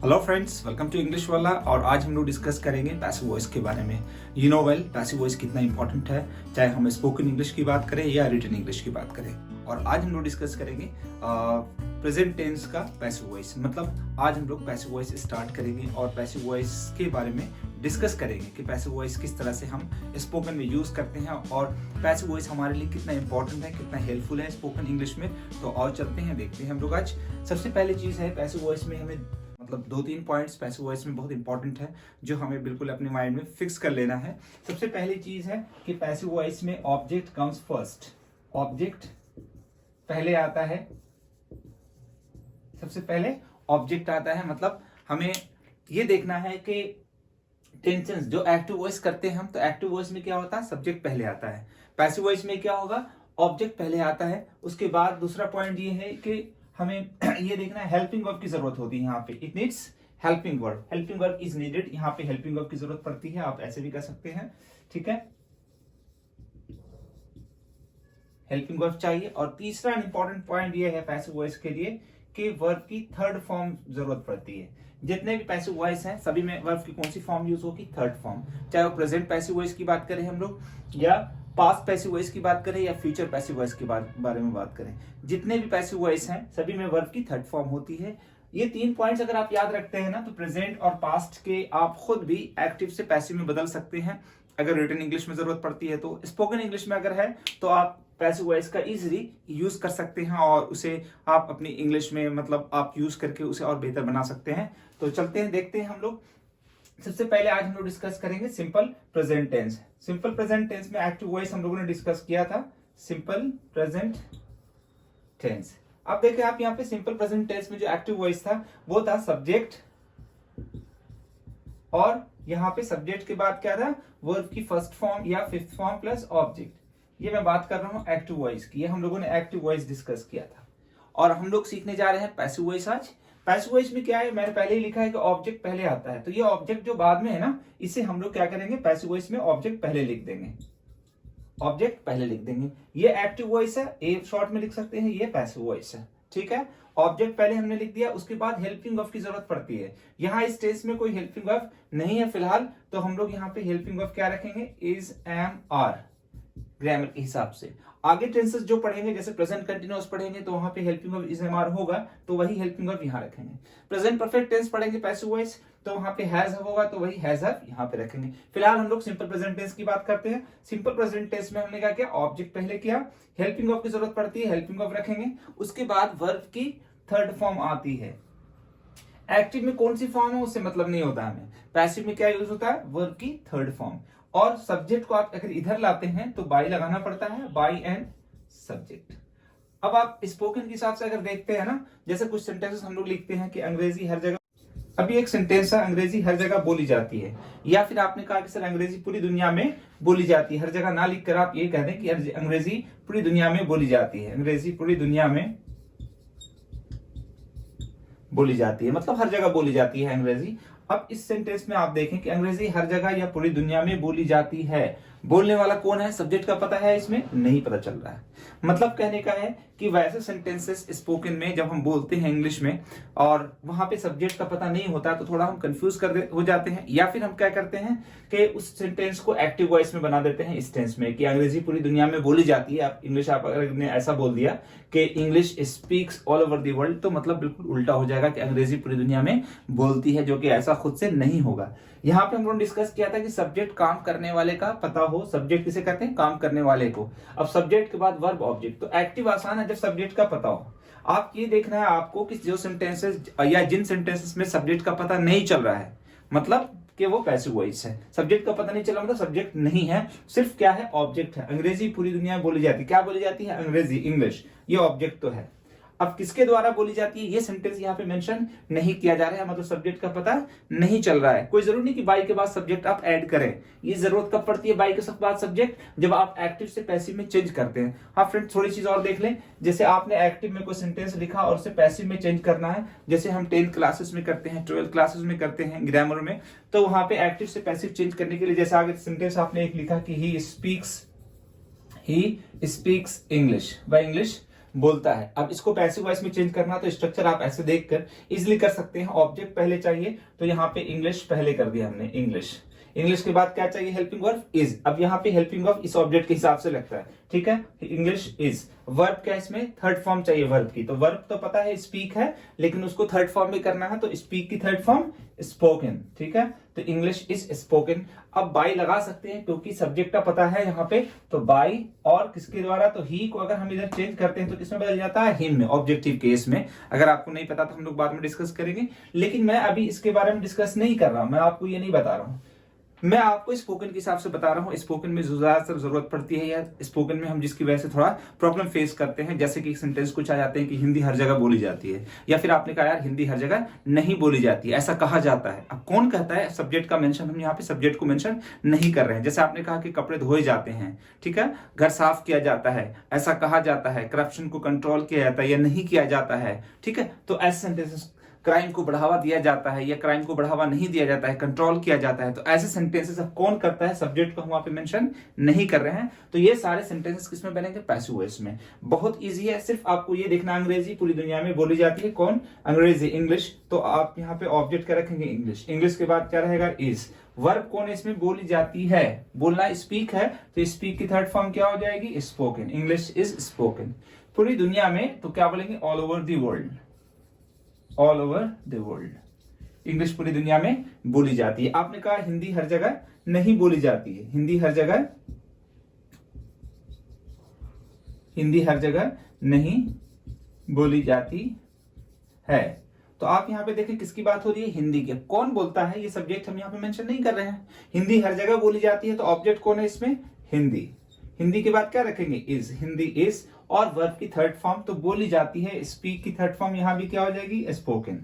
Hello friends, welcome to English वाला। और आज हम लोग डिस्कस करेंगे पैसिव वॉइस के बारे में। You know well, passive voice कितना इंपॉर्टेंट है, चाहे हम स्पोकन इंग्लिश की बात करें या रिटन इंग्लिश की बात करें। और आज हम लोग डिस्कस करेंगे प्रेजेंट टेंस का पैसिव वॉइस। मतलब आज हम लोग पैसिव वॉइस स्टार्ट करेंगे और पैसिव वॉइस के बारे में डिस्कस करेंगे कि पैसिव वॉइस किस तरह से हम स्पोकन में यूज करते हैं और पैसिव वॉइस हमारे लिए कितना इंपॉर्टेंट है, कितना हेल्पफुल है स्पोकन इंग्लिश में। तो और चलते हैं, देखते हैं हम लोग। आज सबसे पहली चीज है पैसिव वॉइस में हमें मतलब 2-3 पॉइंट्स पैसिव वॉइस में बहुत इंपॉर्टेंट है जो हमें बिल्कुल अपने माइंड में फिक्स कर लेना है। सबसे पहली चीज है कि पैसिव वॉइस में ऑब्जेक्ट कम्स फर्स्ट। ऑब्जेक्ट पहले आता है, सबसे पहले ऑब्जेक्ट आता है। मतलब हमें ये देखना है कि टेंसेस जो एक्टिव वॉइस करते हैं हम, तो एक्टिव वॉइस में क्या होता है, सब्जेक्ट पहले आता है। पैसिव वॉइस में क्या होगा, ऑब्जेक्ट पहले आता है। उसके बाद दूसरा पॉइंट ये है कि हमें ये देखना है हेल्पिंग वर्ब की जरूरत होती है यहाँ पे। It needs helping verb, helping verb is needed. यहाँ पे हेल्पिंग वर्ब की जरूरत पड़ती है, आप ऐसे भी कर सकते हैं, ठीक है, हेल्पिंग वर्ब चाहिए। और तीसरा इंपॉर्टेंट पॉइंट ये है पैसिव वॉइस के लिए कि वर्ब की थर्ड फॉर्म जरूरत पड़ती है। जितने भी पैसिव वॉइस हैं सभी में वर्ब की कौन सी फॉर्म यूज होगी, थर्ड फॉर्म। चाहे वो प्रेजेंट पैसिव वॉइस की बात करें हम लोग, या पास्ट पैसिव वॉइस की बात करें, या फ्यूचर पैसिव वॉइस के बारे में बात करें, जितने भी पैसिव वॉइस हैं सभी में वर्ब की थर्ड फॉर्म होती है। ये 3 पॉइंट्स अगर आप याद रखते हैं ना, तो प्रेजेंट और पास्ट के आप खुद भी एक्टिव से पैसिव में बदल सकते हैं। अगर रिटन इंग्लिश में जरूरत पड़ती है तो स्पोकन इंग्लिश में अगर है तो आप पैसिव वॉइस का इजीली यूज कर सकते हैं और उसे आप अपनी इंग्लिश में मतलब आप यूज करके उसे और बेहतर बना सकते हैं। तो चलते हैं, देखते हैं हम लोग। सबसे पहले आज हम लोग डिस्कस करेंगे simple present tense. Simple present tense में एक्टिव वॉइस हम लोगों ने डिस्कस किया था, सिंपल प्रेजेंट टेंस। अब देखिए आप यहाँ पे सिंपल प्रेजेंट टेंस में जो एक्टिव वॉइस था वो था सब्जेक्ट, और यहाँ पे सब्जेक्ट के बाद क्या था, वर्ब की फर्स्ट फॉर्म या फिफ्थ फॉर्म प्लस ऑब्जेक्ट। ये मैं बात कर रहा हूँ एक्टिव वॉइस की। ये हम लोगों ने एक्टिव वॉइस डिस्कस किया था और हम लोग सीखने जा रहे हैं पैसिव वॉइस आज। पैसिव वॉइस में क्या है, मैंने पहले ही लिखा है कि ऑब्जेक्ट पहले आता है, तो ये ऑब्जेक्ट जो बाद में है ना, इसे हम लोग क्या करेंगे, पैसिव वॉइस में ऑब्जेक्ट पहले लिख देंगे। ऑब्जेक्ट पहले लिख देंगे। ये एक्टिव वॉइस है, ए शॉर्ट में लिख सकते हैं, ये पैसिव वॉइस है, ठीक है। ऑब्जेक्ट पहले हमने लिख दिया, उसके बाद हेल्पिंग वर्ब की जरूरत पड़ती है। यहाँ इस टेंस में कोई हेल्पिंग वर्ब नहीं है फिलहाल, तो हम लोग यहाँ पे हेल्पिंग वर्ब क्या रखेंगे, इज, एम, आर, ग्रामर के हिसाब से। आगे टेंसेस जो पढ़ेंगे, जैसे प्रेजेंट कंटिन्यूअस पढ़ेंगे तो वहां पे helping verb is, am, are होगा, तो वही हेल्पिंग वर्ब यहाँ रखेंगे। प्रेजेंट परफेक्ट टेंस पढ़ेंगे पैसिव वॉइस, तो वहां पे हैज होगा, तो वही हैज हैव यहाँ पे रखेंगे। फिलहाल हम लोग सिंपल प्रेजेंट टेंस की बात करते हैं। सिंपल प्रेजेंट टेंस में हमने क्या किया, ऑब्जेक्ट पहले किया, हेल्पिंग वर्ब की जरूरत पड़ती है, हेल्पिंग वर्ब रखेंगे। उसके बाद वर्ब की थर्ड फॉर्म आती है। एक्टिव में कौन सी फॉर्म है उससे मतलब नहीं होता हमें, पैसिव में क्या यूज होता है, वर्ब की थर्ड फॉर्म। और सब्जेक्ट को आप अगर इधर लाते हैं तो बाई लगाना पड़ता है, बाई एंड सब्जेक्ट। अब आप स्पोकन के हिसाब से अगर देखते हैं ना, जैसे कुछ सेंटेंसेस हम लोग लिखते हैं कि अंग्रेजी हर जगह, अभी एक सेंटेंस है अंग्रेजी हर जगह बोली जाती है, या फिर आपने कहा कि सर अंग्रेजी पूरी दुनिया में बोली जाती है। हर जगह ना लिखकर आप ये कह दें कि अंग्रेजी पूरी दुनिया में बोली जाती है, अंग्रेजी पूरी दुनिया में बोली जाती है, मतलब हर जगह बोली जाती है अंग्रेजी। अब इस सेंटेंस में आप देखें कि अंग्रेजी हर जगह या पूरी दुनिया में बोली जाती है, बोलने वाला कौन है, सब्जेक्ट का पता है, इसमें नहीं पता चल रहा है। मतलब कहने का है कि वैसे सेंटेंसेस स्पोकन में जब हम बोलते हैं इंग्लिश में और वहां पे सब्जेक्ट का पता नहीं होता तो थोड़ा हम कंफ्यूज हो जाते हैं, या फिर हम क्या करते हैं कि उस सेंटेंस को एक्टिव वॉइस में बना देते हैं इस टेंस में कि अंग्रेजी पूरी दुनिया में बोली जाती है। आप इंग्लिश आप अगर ने ऐसा बोल दिया कि English speaks all over the world, तो मतलब बिल्कुल उल्टा हो जाएगा कि अंग्रेजी पूरी दुनिया में बोलती है, जो कि ऐसा खुद से नहीं होगा। यहाँ पे हम लोगों ने डिस्कस किया था कि सब्जेक्ट काम करने वाले का पता हो, सब्जेक्ट किसे कहते हैं, काम करने वाले को। अब सब्जेक्ट के बाद वर्ब, ऑब्जेक्ट, तो एक्टिव आसान है जब सब्जेक्ट का पता हो। आप ये देखना है आपको कि जो सेंटेंसेस या जिन सेंटेंसेस में सब्जेक्ट का पता नहीं चल रहा है, मतलब कि वो पैसिव वॉइस है। सब्जेक्ट का पता नहीं चला मतलब सब्जेक्ट नहीं है, सिर्फ क्या है, ऑब्जेक्ट है। अंग्रेजी पूरी दुनिया में बोली जाती है, क्या बोली जाती है, अंग्रेजी, इंग्लिश, ये ऑब्जेक्ट तो है। अब किसके द्वारा बोली जाती है ये सेंटेंस यहाँ पे मेंशन नहीं किया जा रहा है, मतलब सब्जेक्ट का पता नहीं चल रहा है। कोई जरूरी नहीं कि बाई के बाद सब्जेक्ट आप ऐड करें, ये जरूरत कब पड़ती है बाई के बाद सब्जेक्ट, जब आप एक्टिव से पैसिव में चेंज करते हैं। हाँ फ्रेंड्स, थोड़ी चीज और देख लें, जैसे आपने एक्टिव में कोई सेंटेंस लिखा और उसे पैसिव में चेंज करना है, जैसे हम 10th क्लासेस में करते हैं, 12th क्लासेस में करते हैं ग्रामर में, तो वहां पे एक्टिव से पैसिव चेंज करने के लिए, जैसे आगे सेंटेंस आपने एक लिखा कि ही स्पीक्स इंग्लिश, वह इंग्लिश बोलता है। अब इसको पैसिव वॉइस में चेंज करना तो स्ट्रक्चर आप ऐसे देखकर इजिली कर सकते हैं। ऑब्जेक्ट पहले चाहिए तो यहाँ पे इंग्लिश पहले कर दिया हमने, इंग्लिश। इंग्लिश के बाद क्या चाहिए, हेल्पिंग वर्ब इज। अब यहाँ पे हेल्पिंग वर्ब इस ऑब्जेक्ट के हिसाब से लगता है, ठीक है, इंग्लिश इज। वर्ब क्या इसमें, थर्ड फॉर्म चाहिए वर्ब की। तो वर्ब तो पता है स्पीक है, लेकिन उसको थर्ड फॉर्म में करना है, तो स्पीक की थर्ड फॉर्म स्पोकन, ठीक है, तो इंग्लिश इज स्पोकन। अब बाय लगा सकते हैं क्योंकि सब्जेक्ट का पता है यहाँ पे, तो बाय और किसके द्वारा, तो ही को अगर हम इधर चेंज करते हैं तो किसमें बदल जाता है, हिम में, ऑब्जेक्टिव केस में। अगर आपको नहीं पता तो हम लोग बाद में डिस्कस करेंगे, लेकिन मैं अभी इसके बारे में डिस्कस नहीं कर रहा हूं, मैं आपको ये नहीं बता रहा हूं, मैं आपको स्पोकन के हिसाब से बता रहा हूँ। स्पोकन में ज्यादातर जरूरत पड़ती है, या स्पोकन में हम जिसकी वजह से थोड़ा प्रॉब्लम फेस करते हैं, जैसे कि सेंटेंस कुछ आ जाते हैं कि हिंदी हर जगह बोली जाती है, या फिर आपने कहा यार हिंदी हर जगह नहीं बोली जाती है, ऐसा कहा जाता है। अब कौन कहता है, सब्जेक्ट का मेंशन, हम यहाँ पे सब्जेक्ट को मेंशन नहीं कर रहे हैं। जैसे आपने कहा कि कपड़े धोए जाते हैं, ठीक है, घर साफ किया जाता है, ऐसा कहा जाता है, करप्शन को कंट्रोल किया जाता है या नहीं किया जाता है, ठीक है, तो ऐसे सेंटेंसेस, क्राइम को बढ़ावा दिया जाता है या क्राइम को बढ़ावा नहीं दिया जाता है, कंट्रोल किया जाता है, तो ऐसे सेंटेंसेस अब कौन करता है, सब्जेक्ट को हम वहां पे मेंशन नहीं कर रहे हैं। तो ये सारे सेंटेंसेस किसमें बनेंगे, पैसिव वॉइस में। बहुत इजी है, सिर्फ आपको ये देखना, अंग्रेजी पूरी दुनिया में बोली जाती है, कौन, अंग्रेजी, इंग्लिश। तो आप यहाँ पे ऑब्जेक्ट क्या रखेंगे, इंग्लिश। इंग्लिश के बाद क्या रहेगा, इज। वर्ब कौन इसमें बोली जाती है, बोलना स्पीक है, तो स्पीक की थर्ड फॉर्म क्या हो जाएगी, स्पोकन। English is spoken. पूरी दुनिया में तो क्या बोलेंगे, all over the world, all over the world. English पूरी दुनिया में बोली जाती है। आपने कहा हिंदी हर जगह नहीं बोली जाती है, हिंदी हर जगह, हिंदी हर जगह नहीं बोली जाती है। तो आप यहाँ पे देखें किसकी बात हो रही है, हिंदी की। कौन बोलता है, ये सब्जेक्ट हम यहाँ पे मेंशन नहीं कर रहे हैं। हिंदी हर जगह बोली जाती है, तो ऑब्जेक्ट कौन है इसमें, हिंदी। हिंदी के बाद क्या रखेंगे, इज, हिंदी इज। और वर्ब की थर्ड फॉर्म तो बोली जाती है, स्पीक की थर्ड फॉर्म यहां भी क्या हो जाएगी, स्पोकन।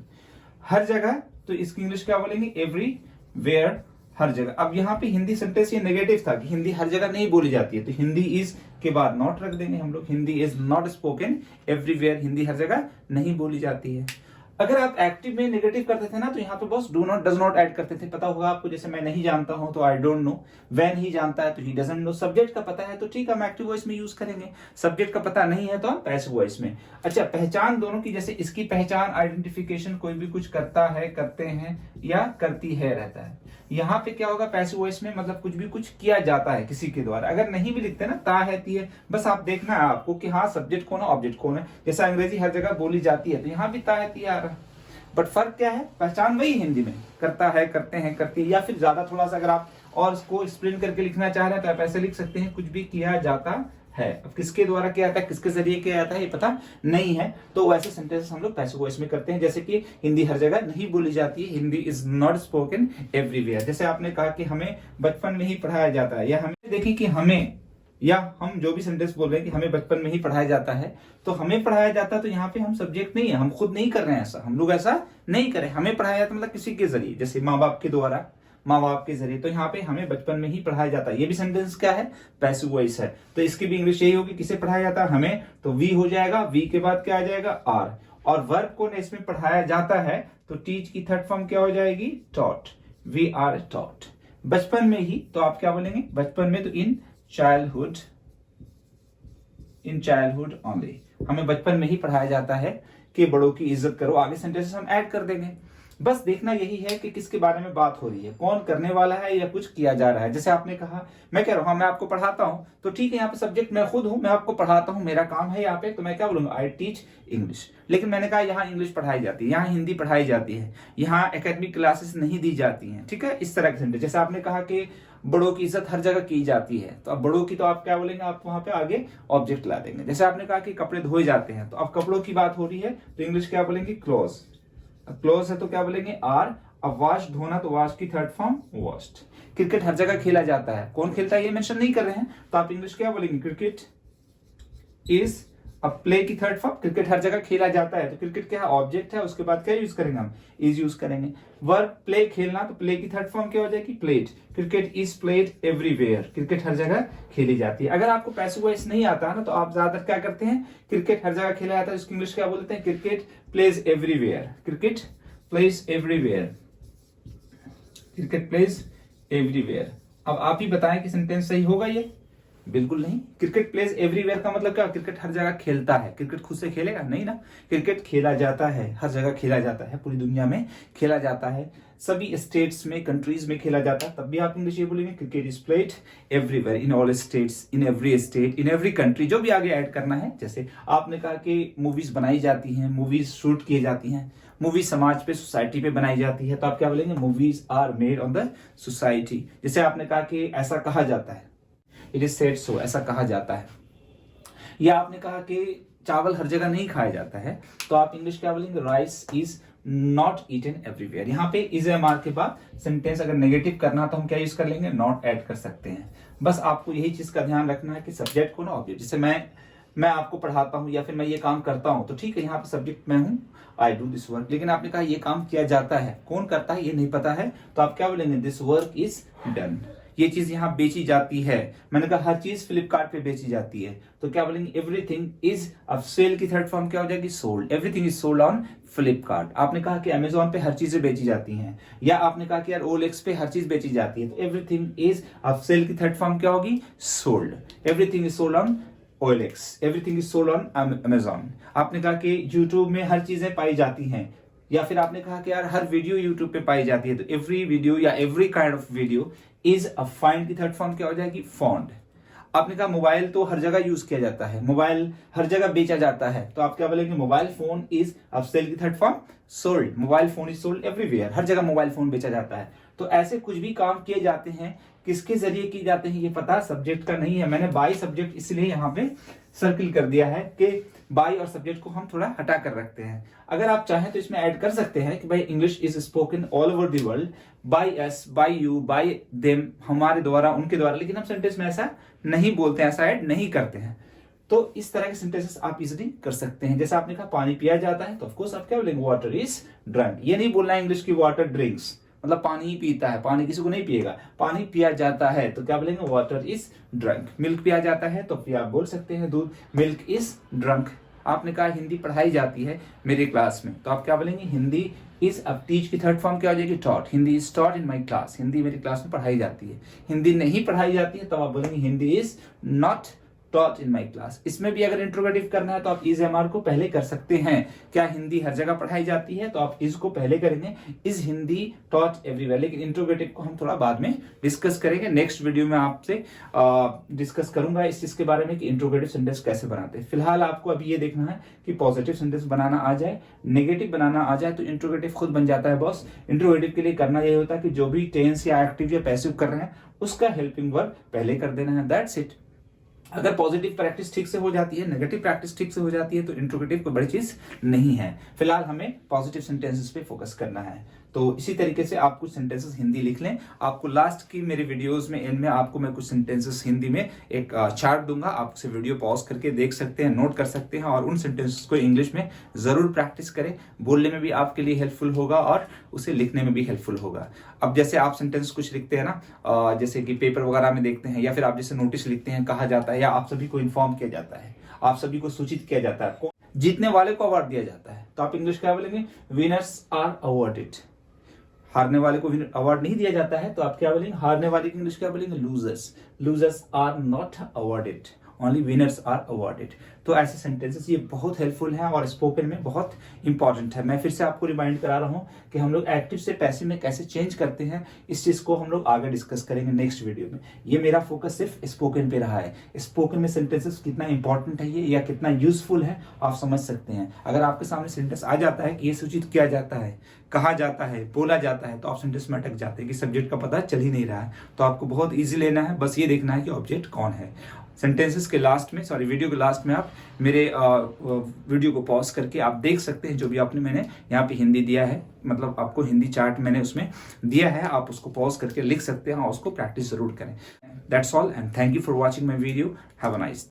हर जगह तो इसकी इंग्लिश क्या बोलेंगे, एवरी वेयर, हर जगह। अब यहाँ पे हिंदी सेंटेंस ये नेगेटिव था कि हिंदी हर जगह नहीं बोली जाती है, तो हिंदी इज के बाद नॉट रख देंगे हम लोग, Hindi is not spoken everywhere, Hindi हर जगह नहीं बोली जाती है। अगर आप एक्टिव में नेगेटिव करते थे ना, तो यहाँ पे बस do not, does not add करते थे। पता होगा आपको, जैसे मैं नहीं जानता हूं तो I don't know, when he जानता है तो ही डजंट नो। सब्जेक्ट का पता है तो ठीक है, हम एक्टिव वॉइस में यूज करेंगे, सब्जेक्ट का पता नहीं है तो हम पैसिव वॉइस में। अच्छा, पहचान दोनों की, जैसे इसकी पहचान, आइडेंटिफिकेशन, कोई भी कुछ करता है, करते हैं या करती है रहता है। यहाँ पे क्या होगा, पैसिव वॉइस में मतलब कुछ भी कुछ किया जाता है किसी के द्वारा। अगर नहीं भी लिखते ना, ता है, ती है, बस आप देखना है आपको कि हाँ सब्जेक्ट कौन है, ऑब्जेक्ट कौन है। जैसे अंग्रेजी हर जगह बोली जाती है, तो यहाँ भी ता है, ती आ रहा है, बट फर्क क्या है, पहचान वही हिंदी में, करता है, करते हैं, करती है। या फिर ज्यादा थोड़ा सा अगर आप और इसको एक्सप्लेन करके लिखना चाह रहे हैं तो आप ऐसे लिख सकते हैं, कुछ भी किया जाता है। अब किसके द्वारा किया जाता है, किसके जरिए किया जाता है, ये पता नहीं है, तो वैसे सेंटेंसेस हम लोग पैसिव वॉइस में करते हैं। जैसे कि हिंदी हर जगह नहीं बोली जाती है, Hindi is not spoken everywhere. जैसे आपने कहा कि हमें बचपन में ही पढ़ाया जाता है, या हमें देखिए कि हमें, या हम जो भी सेंटेंस बोल रहे हैं कि हमें बचपन में ही पढ़ाया जाता है, तो हमें पढ़ाया जाता है, तो यहाँ पे हम सब्जेक्ट नहीं है, हम खुद नहीं कर रहे हैं ऐसा, हम लोग ऐसा नहीं करें। हमें पढ़ाया जाता मतलब किसी के जरिए, जैसे माँ बाप के द्वारा, माँ बाप के जरिए। तो यहाँ पे हमें बचपन में ही पढ़ाया जाता है, ये भी सेंटेंस क्या है, पैसिव वॉइस है। तो इसकी भी इंग्लिश यही होगी, किसे पढ़ाया जाता है, हमें, तो वी हो जाएगा, वी के बाद क्या आ जाएगा, आर। और वर्ब को इसमें pढ़ाया जाता है, तो टीच की थर्ड फॉर्म क्या हो जाएगी, टॉट, वी आर टॉट। बचपन में ही, तो आप क्या बोलेंगे, बचपन में, तो in childhood, in childhood only. हमें बचपन में ही पढ़ाया जाता है कि बड़ों की इज्जत करो। आगे सेंटेंसेस हम ऐड कर देंगे। बस देखना यही है कि किसके बारे में बात हो रही है, कौन करने वाला है या कुछ किया जा रहा है। जैसे आपने कहा, मैं कह रहा हूं, हाँ मैं आपको पढ़ाता हूं, तो ठीक है, यहाँ पे सब्जेक्ट मैं खुद हूं, मैं आपको पढ़ाता हूं, मेरा काम है यहाँ पे, तो मैं क्या बोलूंगा, आई टीच इंग्लिश। लेकिन मैंने कहा यहाँ इंग्लिश पढ़ाई जाती है, यहाँ हिंदी पढ़ाई जाती है, यहाँ एकेडमिक क्लासेस नहीं दी जाती हैं, ठीक है, इस तरह के सेंटेंस। जैसे आपने कहा कि बड़ों की इज्जत हर जगह की जाती है, तो अब बड़ों की, तो आप क्या बोलेंगे, आप वहां पे आगे ऑब्जेक्ट ला देंगे। जैसे आपने कहा कि कपड़े धोए जाते हैं, तो अब कपड़ों की बात हो रही है, तो इंग्लिश क्या बोलेंगे, क्लोज। क्लोज है तो क्या बोलेंगे, आर। अब वॉश, धोना, तो वॉश की थर्ड फॉर्म वॉश्ड। क्रिकेट हर जगह खेला जाता है, कौन खेलता है ये मेंशन नहीं कर रहे हैं, तो आप इंग्लिश क्या बोलेंगे, क्रिकेट इज। अब प्ले की थर्ड फॉर्म, क्रिकेट हर जगह खेला जाता है, तो क्रिकेट क्या है, ऑब्जेक्ट है, उसके बाद क्या यूज करेंगे हम, इज यूज करेंगे। वर्ब प्ले, खेलना, तो प्ले की थर्ड फॉर्म क्या हो जाएगी, played. Cricket is played everywhere, cricket हर जगह खेली जाती है। अगर आपको पैसिव वॉइस नहीं आता है ना, तो आप ज्यादातर क्या करते हैं, क्रिकेट हर जगह खेला जाता है, उसकी इंग्लिश क्या बोलते हैं, cricket plays everywhere, cricket plays everywhere, cricket plays everywhere. अब आप ही बताएं कि सेंटेंस सही होगा ये, बिल्कुल नहीं। क्रिकेट प्लेज एवरीवेयर का मतलब क्या? क्रिकेट हर जगह खेलता है। क्रिकेट खुद से खेलेगा नहीं ना, क्रिकेट खेला जाता है, हर जगह खेला जाता है, पूरी दुनिया में खेला जाता है, सभी स्टेट्स में, कंट्रीज में खेला जाता है। तब भी आप इंग्लिश ये बोलेंगे cricket is played everywhere, in all states, in every state, in every country. जो भी आगे ऐड करना है, जैसे आपने कहा कि मूवीज बनाई जाती हैं, मूवीज शूट की जाती हैं, मूवी समाज पे, सोसाइटी पे बनाई जाती है, तो आप क्या बोलेंगे? Movies are made on the society. जैसे आपने कहा कि ऐसा कहा जाता है, इट इज सेड सो, ऐसा कहा जाता है। या आपने कहा कि चावल हर जगह नहीं खाया जाता है, तो आप इंग्लिश क्या बोलेंगे? Rice is not eaten everywhere. यहाँ पे इज एम आर के बाद सेंटेंस अगर नेगेटिव करना तो हम क्या यूज कर लेंगे? नॉट ऐड कर सकते हैं। बस आपको यही चीज का ध्यान रखना है कि सब्जेक्ट को ना ऑब्जेक्ट, जैसे मैं आपको पढ़ाता हूं या फिर मैं ये काम करता हूं, तो ठीक है, यहाँ पे सब्जेक्ट मैं हूं, आई डू दिस वर्क, लेकिन आपने कहा ये काम किया जाता है, कौन करता है ये नहीं पता है, तो आप क्या बोलेंगे? This work is done. ये चीज यहाँ बेची जाती है, मैंने कहा हर चीज फ्लिपकार्ट पे बेची जाती है, तो क्या बोलेंगे? Everything is. अब सेल की थर्ड फॉर्म क्या हो जाएगी? Sold. Everything is sold on Flipkart. आपने कहा कि अमेजोन पे हर चीजें बेची जाती हैं, या आपने कहा कि यार ओलेक्स पे हर चीज बेची जाती है, तो एवरीथिंग इज। अब सेल की थर्ड फॉर्म क्या होगी? Sold. Everything is sold on OLX, everything is sold on Amazon. आपने कहा कि यूट्यूब में हर चीजें पाई जाती हैं, या फिर आपने कहा कि यार हर वीडियो यूट्यूब पे पाई जाती है, तो एवरी वीडियो या every kind of video is a find की थर्ड फॉर्म क्या हो जाएगी? फाउंड। आपने कहा मोबाइल तो हर जगह यूज किया जाता है, मोबाइल हर जगह बेचा जाता है, तो आप क्या बोलेंगे? Mobile phone is. अब सेल की third form sold. Mobile phone is sold everywhere, हर जगह मोबाइल फोन बेचा जाता है। तो ऐसे कुछ भी काम किए जाते हैं, किसके जरिए किए जाते हैं ये पता सब्जेक्ट का नहीं है। मैंने बाई सब्जेक्ट इसलिए यहाँ पे सर्किल कर दिया है कि बाई और सब्जेक्ट को हम थोड़ा हटा कर रखते हैं। अगर आप चाहें तो इसमें ऐड कर सकते हैं कि भाई English is spoken all over the world by us, by you, by them, हमारे द्वारा, उनके द्वारा, लेकिन हम सेंटेंस में ऐसा नहीं बोलते हैं, ऐसा ऐड नहीं करते हैं। तो इस तरह के सेंटेंसेस आप इजीली कर सकते हैं। जैसे आपने कहा पानी पिया जाता है, तो ऑफकोर्स आप क्या बोलेंगे? Water is drunk. ये नहीं बोलना है इंग्लिश की वाटर ड्रिंक्स, मतलब पानी ही पीता है, पानी किसी को नहीं पिएगा। पानी पिया जाता है तो क्या बोलेंगे? Water is drunk. मिल्क पिया जाता है तो फिर आप बोल सकते हैं दूध, मिल्क इज ड्रंक। आपने कहा हिंदी पढ़ाई जाती है मेरी क्लास में, तो आप क्या बोलेंगे? हिंदी इज। अब टीच की थर्ड फॉर्म क्या हो जाएगी? Taught. Hindi is taught in my class, Hindi मेरी क्लास में पढ़ाई जाती है। हिंदी नहीं पढ़ाई जाती है तो आप बोलेंगे Hindi is not taught in my class. इसमें भी अगर इंट्रोगेटिव करना है तो आप इज एम आर को पहले कर सकते हैं। क्या हिंदी हर जगह पढ़ाई जाती है, तो आप इज को पहले करेंगे, इज हिंदी टॉट एवरीवेयर। लेकिन इंट्रोगेटिव को हम थोड़ा बाद में डिस्कस करेंगे। नेक्स्ट वीडियो में आपसे डिस्कस करूंगा इस चीज के बारे में कि इंट्रोगेटिव सेंटेंस कैसे बनाते हैं। फिलहाल आपको अभी ये देखना है कि पॉजिटिव सेंटेंस बनाना आ जाए, नेगेटिव बनाना आ जाए, तो इंट्रोगेटिव खुद बन जाता है बॉस। इंट्रोगेटिव के लिए करना यही होता है कि जो भी टेंस या एक्टिव या पैसिव कर रहे हैं उसका हेल्पिंग वर्ब पहले कर देना है, दैट्स इट। अगर पॉजिटिव प्रैक्टिस ठीक से हो जाती है, नेगेटिव प्रैक्टिस ठीक से हो जाती है, तो इंट्रोगेटिव कोई बड़ी चीज नहीं है। फिलहाल हमें पॉजिटिव सेंटेंसेस पे फोकस करना है। तो इसी तरीके से आप कुछ सेंटेंसेस हिंदी लिख लें। आपको लास्ट की मेरे वीडियोस में एंड में आपको मैं कुछ सेंटेंसेस हिंदी में एक चार्ट दूंगा, आप उसे वीडियो पॉज करके देख सकते हैं, नोट कर सकते हैं, और उन सेंटेंसेस को इंग्लिश में जरूर प्रैक्टिस करें। बोलने में भी आपके लिए हेल्पफुल होगा और उसे लिखने में भी हेल्पफुल होगा। अब जैसे आप सेंटेंस कुछ लिखते हैं ना, जैसे कि पेपर वगैरह में देखते हैं, या फिर आप जैसे नोटिस लिखते हैं, कहा जाता है या आप सभी को इन्फॉर्म किया जाता है, आप सभी को सूचित किया जाता है, जीतने वाले को अवार्ड दिया जाता है, तो आप इंग्लिश क्या बोलेंगे? Winners are awarded. हारने वाले को अवार्ड नहीं दिया जाता है, तो आप क्या बोलेंगे? हारने वाले की इंग्लिश क्या बोलेंगे? Losers. Losers are not awarded, only winners are awarded. तो ऐसे सेंटेंसेस ये बहुत हेल्पफुल हैं और स्पोकन में बहुत इंपॉर्टेंट है। मैं फिर से आपको रिमाइंड करा रहा हूँ कि हम लोग एक्टिव से पैसिव में कैसे चेंज करते हैं, इस चीज को हम लोग आगे डिस्कस करेंगे नेक्स्ट वीडियो में। ये मेरा फोकस सिर्फ स्पोकन पे रहा है। स्पोकन में सेंटेंसेस कितना इंपॉर्टेंट है ये, या कितना यूजफुल है, आप समझ सकते हैं। अगर आपके सामने सेंटेंस आ जाता है कि ये सूचित किया जाता है, कहा जाता है, बोला जाता है, तो आप सेंटेंस में अटक जाते हैं कि सब्जेक्ट का पता चल ही नहीं रहा है। तो आपको बहुत ईजी लेना है, बस ये देखना है कि ऑब्जेक्ट कौन है। सेंटेंसेस के लास्ट में, सॉरी वीडियो के लास्ट में आप मेरे वीडियो को पॉज करके आप देख सकते हैं जो भी आपने मैंने यहाँ पे हिंदी दिया है, मतलब आपको हिंदी चार्ट मैंने उसमें दिया है, आप उसको पॉज करके लिख सकते हैं और उसको प्रैक्टिस जरूर करें। That's all and thank you for watching my video. Have a nice